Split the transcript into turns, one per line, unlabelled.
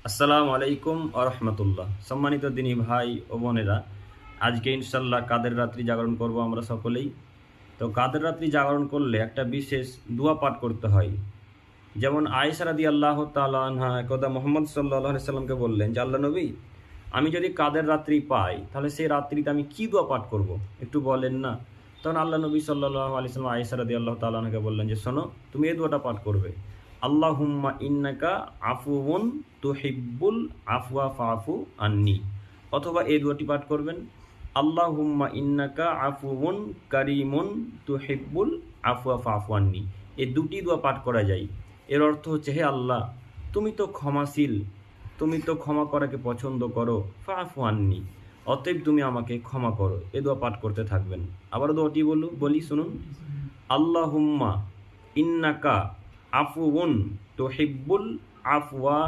আসসালামু আলাইকুম আরহামতুল্লাহ। সম্মানিত দিনী ভাই ও বোনেরা, আজকে ইনশাল্লাহ কাদের রাত্রি জাগরণ করব আমরা সকলেই। তো কাদের রাত্রি জাগরণ করলে একটা বিশেষ দোয়া পাঠ করতে হয়। যেমন আয়েশা রাদিয়াল্লাহু তাআলা আনহা একদা মুহাম্মদ সাল্লাল্লাহু আলাইহি সাল্লামকে বললেন যে, আল্লাহ নবী, আমি যদি কাদের রাত্রি পাই তাহলে সেই রাত্রিতে আমি কি দোয়া পাঠ করব, একটু বলেন না। তখন আল্লাহ নবী সাল্লাল্লাহু আলাইহি সাল্লাম আয়েশা রাদিয়াল্লাহু তাআলা আনহাকে বললেন যে, শোনো, তুমি এই দোয়াটা পাঠ করবে, আল্লাহুম্মা ইন্নাকা আফুউন তুহিব্বুল আফওয়া ফাফু আন্নি। অথবা এই দোয়াটি পাঠ করবেন, আল্লাহুম্মা ইন্নাকা আফুউন কারিমুন তুহিব্বুল আফওয়া ফাফু আন্নি। এই দুটি দোয়া পাঠ করা যায়। এর অর্থ হচ্ছে, হে আল্লাহ, তুমি তো ক্ষমাশীল, তুমি তো ক্ষমা করাকে পছন্দ করো, ফাফু আন্নি, অতএব তুমি আমাকে ক্ষমা করো। এ দোয়া পাঠ করতে থাকবেন। আবার দোয়াটি বলি, শুনুন, আল্লাহুম্মা ইন্নাকা আফুউন তুহিব্বুল আফওয়া